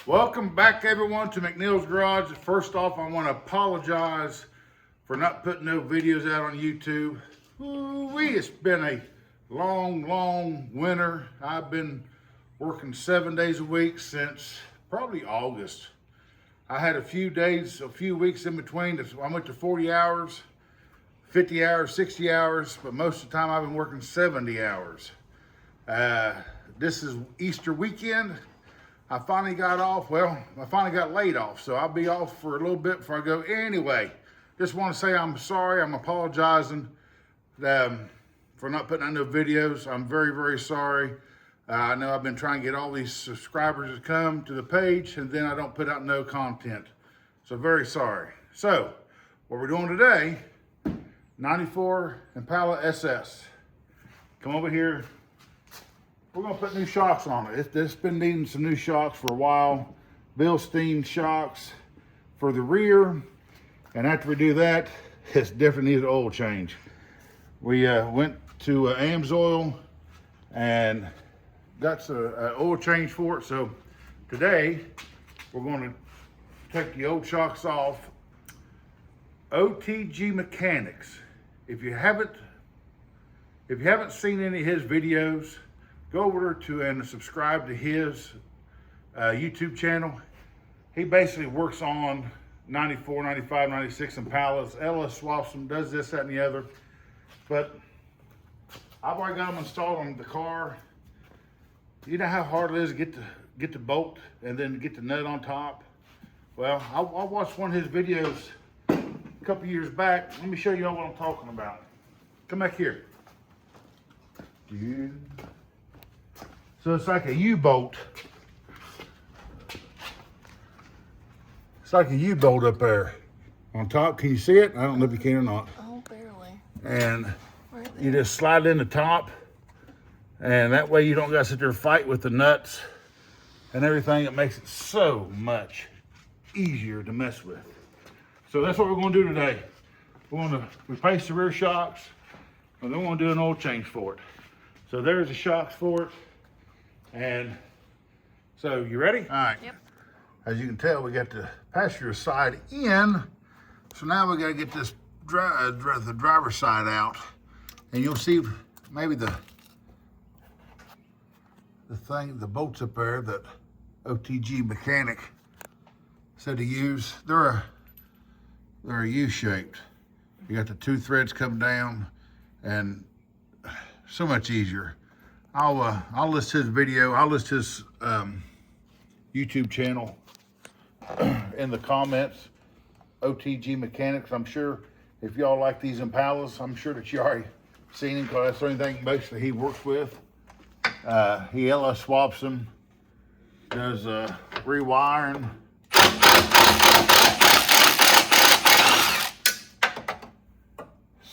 Welcome back, everyone, to McNeil's Garage. First off, I want to apologize for not putting no videos out on YouTube. Ooh-wee, it's been a long winter. I've been working 7 days a week since probably August. I had a few weeks in between. I went to 40 hours, 50 hours, 60 hours, but most of the time I've been working 70 hours. This is Easter weekend. I finally got off. Well, I finally got laid off, so I'll be off for a little bit before I go. Anyway, just want to say I'm sorry. I'm apologizing for not putting out no videos. I'm very sorry. I know I've been trying to get all these subscribers to come to the page, and then I don't put out no content. So very sorry. So what we're doing today, 94 Impala SS. Come over here. We're gonna put new shocks on it. It's been needing some new shocks for a while. Bilstein shocks for the rear. And after we do that, it's definitely needs an oil change. We went to AMSOIL and got an oil change for it. So today, we're gonna take the old shocks off. OTG Mechanics. If you haven't seen any of his videos, go over to and subscribe to his YouTube channel. He basically works on 94, 95, 96 Impalas. LS swaps them, does this, that, and the other. But I've already got them installed on the car. You know how hard it is to get the bolt and then get the nut on top? Well, I watched one of his videos a couple years back. Let me show you all what I'm talking about. Come back here. Dude. So it's like a U-bolt. It's like a U-bolt up there on top. Can you see it? I don't know if you can or not. Oh, barely. And you just slide it in the top, and that way you don't gotta sit there and fight with the nuts and everything. It makes it so much easier to mess with. So that's what we're gonna do today. We're gonna replace the rear shocks, and then we're gonna do an oil change for it. So there's the shocks for it. And so you ready? All right. Yep. As you can tell, we got the passenger side in. So now we got to get this the driver's side out. And you'll see maybe the bolts up there that OTG Mechanic said to use. They're a U-shaped. You got the two threads come down, and so much easier. I'll list his video. I'll list his YouTube channel in the comments. OTG Mechanics. I'm sure if y'all like these Impalas, I'm sure that you already seen him because that's the only thing basically he works with. He LS swaps them, does rewiring.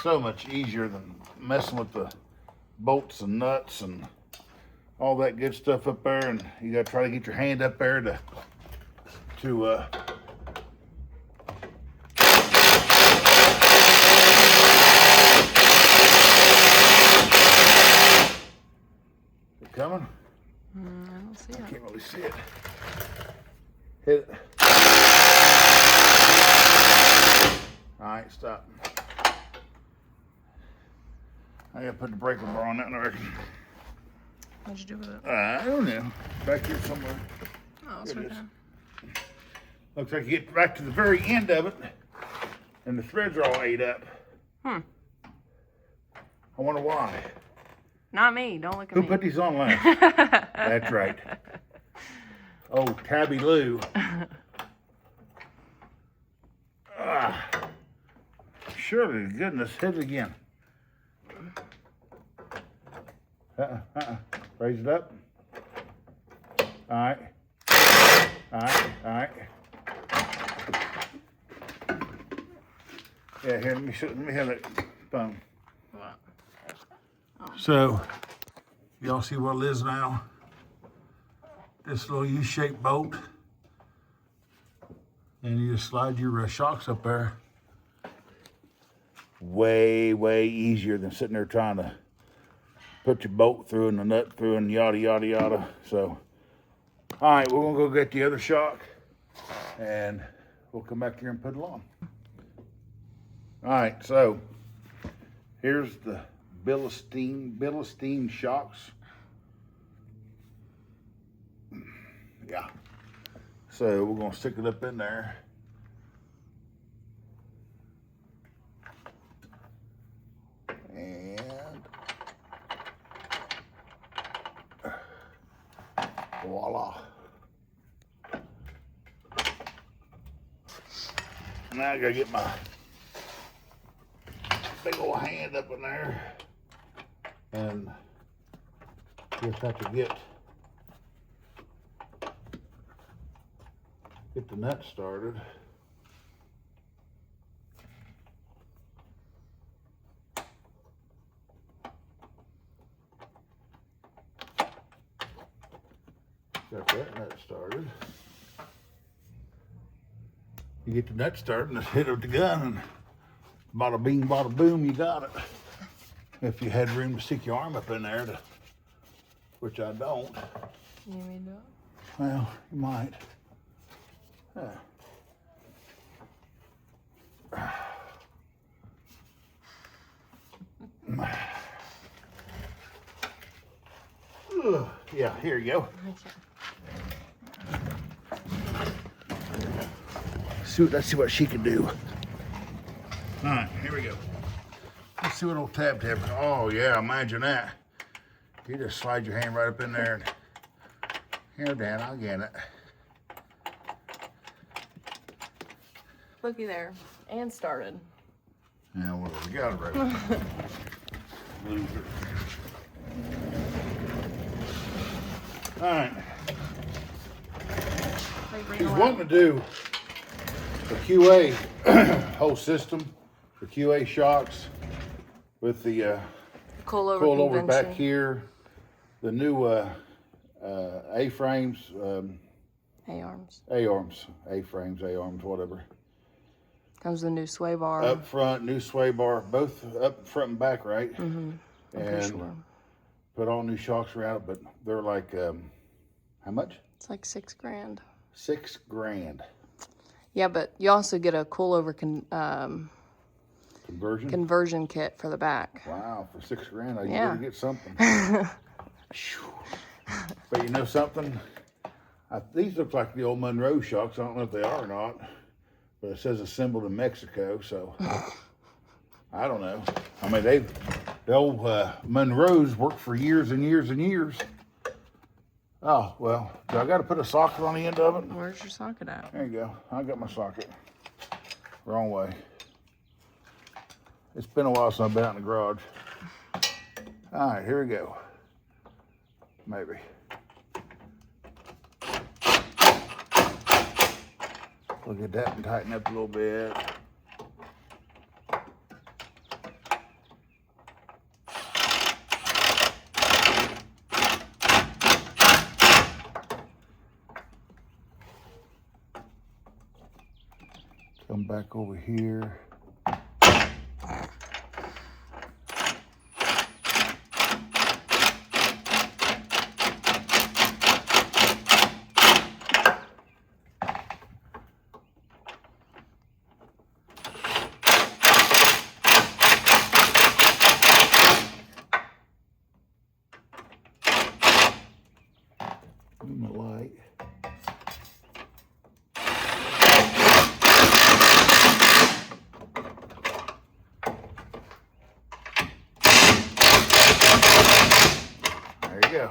So much easier than messing with the bolts and nuts and all that good stuff up there, and you gotta try to get your hand up there to it coming? I don't see it. I can't really see it. Hit it. All right, stop. I gotta put the breaker bar on that, I reckon. What'd you do with it? I don't know. Back here somewhere. Oh, it's right there. Looks like you get back to the very end of it, and the threads are all ate up. I wonder why. Not me. Don't look at Who me. put these on last? That's right. Oh, Tabby Lou. Surely, goodness, hit it again. Raise it up. All right. Yeah, here, let me have that phone. What? So, y'all see what it is now? This little U-shaped bolt. And you just slide your shocks up there. Way easier than sitting there trying to put your bolt through and the nut through and yada. So All right, we're gonna go get the other shock and we'll come back here and put it on. All right, so here's the Bilstein shocks. Yeah. So we're gonna stick it up in there. And voila. Now I gotta get my big old hand up in there and just have to get the nut started. Got that nut started. You get the nut started and just hit it with the gun and bada bing, bada boom, you got it. If you had room to stick your arm up in there, which I don't. You mean that? Well, you might. Yeah, here you go. Let's see what she can do. All right, here we go. Let's see what old Tab. Oh yeah, imagine that. You just slide your hand right up in there and here, Dan, I'll get it. Looky there. And started. Yeah, well, we got it right. Loser. All right. He's wanting to do a QA whole system, the QA shocks with the coilover back here, the new A-frames, A-arms, A-frames, whatever. Comes the new sway bar. Up front, new sway bar, both up front and back, right? Mm-hmm. And sure. Put all new shocks around it, but they're like, how much? It's like $6 grand. $6 grand. Yeah, but you also get a coilover conversion kit for the back. Wow, for $6 grand, you Yeah. better get something. But you know something? These look like the old Monroe shocks. I don't know if they are or not, but it says assembled in Mexico, so I don't know. I mean, the old Monroes worked for years and years and years. Oh, well, do I got to put a socket on the end of it? Where's your socket at? There you go. I got my socket. Wrong way. It's been a while since I've been out in the garage. All right, here we go. Maybe. We'll get that and tighten up a little bit. Come back over here. My light. There you go.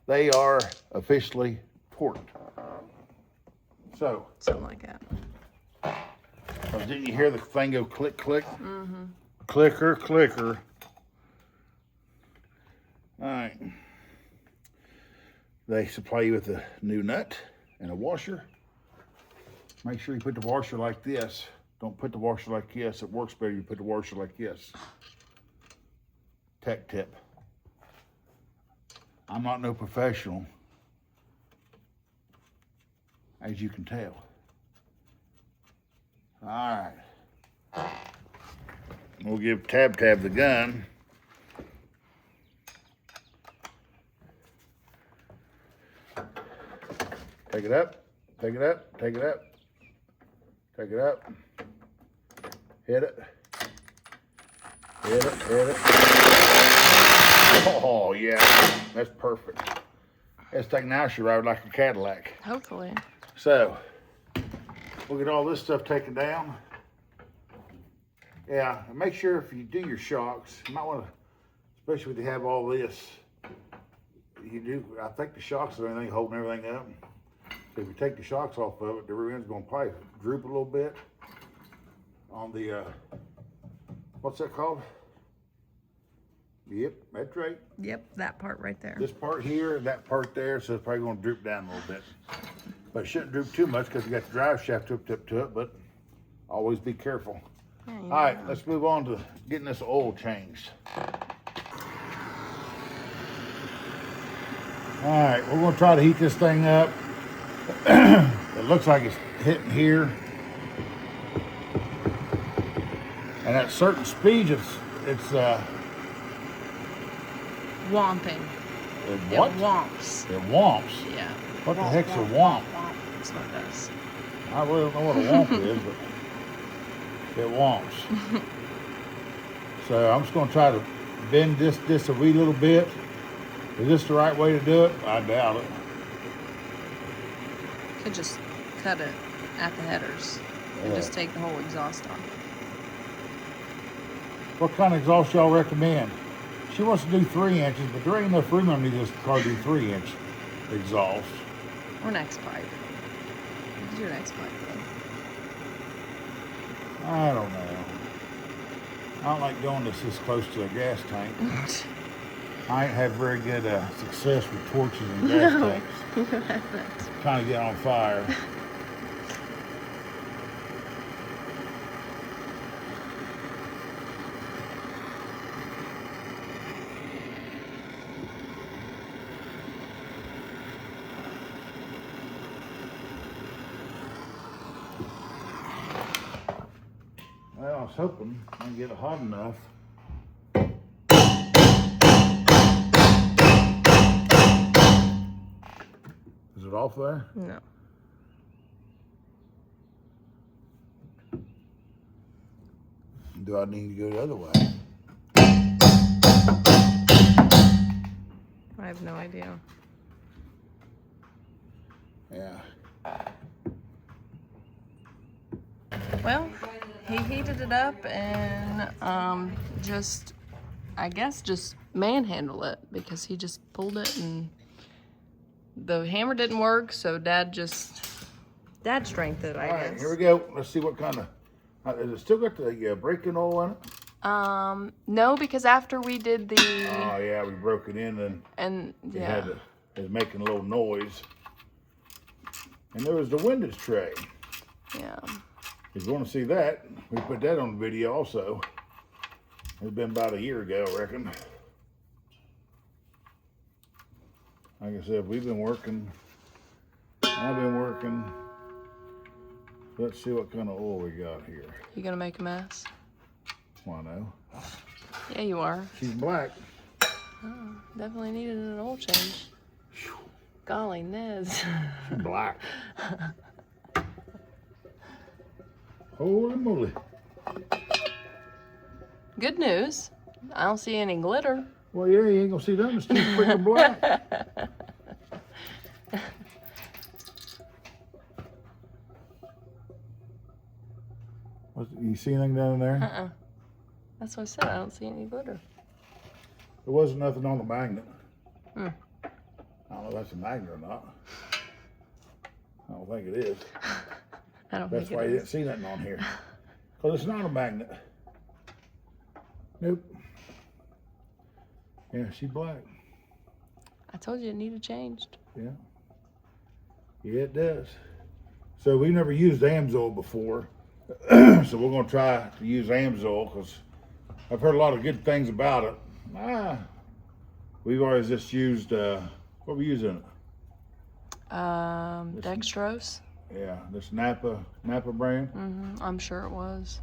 They are officially torqued. So. Something like that. Didn't you hear the thing go click, click? Mm-hmm. Clicker, clicker. All right. They supply you with a new nut and a washer. Make sure you put the washer like this. Don't put the washer like this. It works better if you put the washer like this. Tech tip. I'm not no professional, as you can tell. All right. We'll give Tab the gun. Take it up, take it up, take it up, take it up. Hit it. Hit it, hit it. Oh, yeah, that's perfect. It's taking an ice ride like a Cadillac. Hopefully. So, we'll get all this stuff taken down. Yeah, and make sure if you do your shocks, you might want to, especially if you have all this, you do, I think the shocks are anything holding everything up. So if you take the shocks off of it, the rear end's going to probably droop a little bit on the, what's that called? Yep, that's right. Yep, that part right there. This part here, that part there, so it's probably going to droop down a little bit. But it shouldn't droop too much because you got the drive shaft hooked up to it, but always be careful. Yeah, all right, let's move on to getting this oil changed. All right, we're going to try to heat this thing up. It looks like it's hitting here. And at certain speeds, it's womping. What? It womps. It womps. Yeah. What the heck's a womp? That's what it does. I really don't know what a womp is, but it womps. So I'm just going to try to bend this a wee little bit. Is this the right way to do it? I doubt it. Could just cut it at the headers and just take the whole exhaust off. What kind of exhaust y'all recommend? She wants to do 3 inches, but there ain't enough room on this car to do 3-inch exhaust. Or an X-pipe. Do an X-pipe though. I don't know. I don't like doing this close to a gas tank. I ain't had very good success with torches and gas tanks. Trying to get on fire. Well, I was hoping I can get it hot enough. Is it off there? No. Do I need to go the other way? I have no idea. Yeah. Well, he heated it up and I guess just manhandle it because he just pulled it and the hammer didn't work, so Dad strengthened it, I guess. All right, here we go. Let's see what kind of, has it still got the braking oil in it? No, because after we did the... Oh yeah, we broke it in and yeah. It was making a little noise. And there was the windage tray. Yeah. If you want to see that, we put that on the video also. It's been about a year ago, I reckon. Like I said, I've been working. Let's see what kind of oil we got here. You gonna make a mess? Well, I know. Yeah, you are. She's black. Oh, definitely needed an oil change. Golly, Nez. She's black. Holy moly. Good news. I don't see any glitter. Well, yeah, you ain't gonna see them. It's too freaking black. You see anything down there? That's what I said. I don't see any glitter. There wasn't nothing on the magnet. Hmm. I don't know if that's a magnet or not. I don't think it is. I don't That's think why it you is. didn't see nothing on here. Because it's not a magnet. Nope. Yeah, she's black. I told you it needed changed. Yeah. Yeah, it does. So we never used Amsoil before. So we're going to try to use Amsoil because I've heard a lot of good things about it. We've always just used, what are we using? Dextrose. Yeah, this Napa brand. I'm sure it was.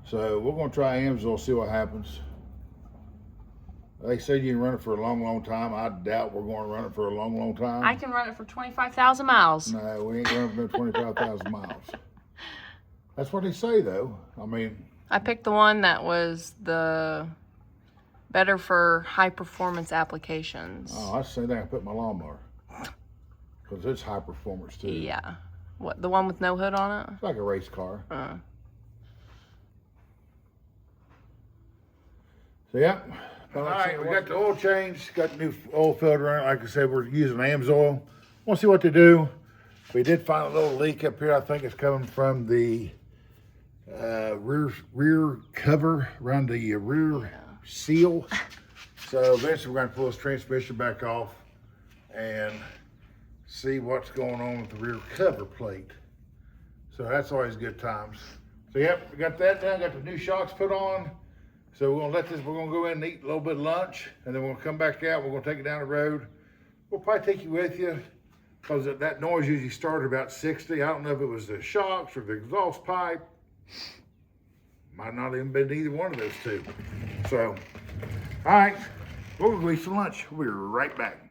So we're going to try Amsoil, see what happens. They said you can run it for a long, long time. I doubt we're going to run it for a long, long time. I can run it for 25,000 miles. No, we ain't running for no 25,000 miles. That's what they say, though. I mean, I picked the one that was the better for high performance applications. oh, that's the same thing I put in my lawnmower. Because it's high performance, too. Yeah. What, the one with no hood on it? It's like a race car. So, yeah. All right, we got the oil change, got the new oil filter in it. Like I said, we're using AMSOIL. We'll see what they do. We did find a little leak up here. I think it's coming from the rear cover around the rear seal. So eventually we're going to pull this transmission back off and see what's going on with the rear cover plate. So that's always good times. So yep, we got that done. Got the new shocks put on. So we're gonna go in and eat a little bit of lunch, and then we're gonna come back out. We're gonna take it down the road. We'll probably take you with you, because that noise usually started about 60. I don't know if it was the shocks or the exhaust pipe. Might not even been either one of those two. So, all right, we'll go eat some lunch. We'll be right back.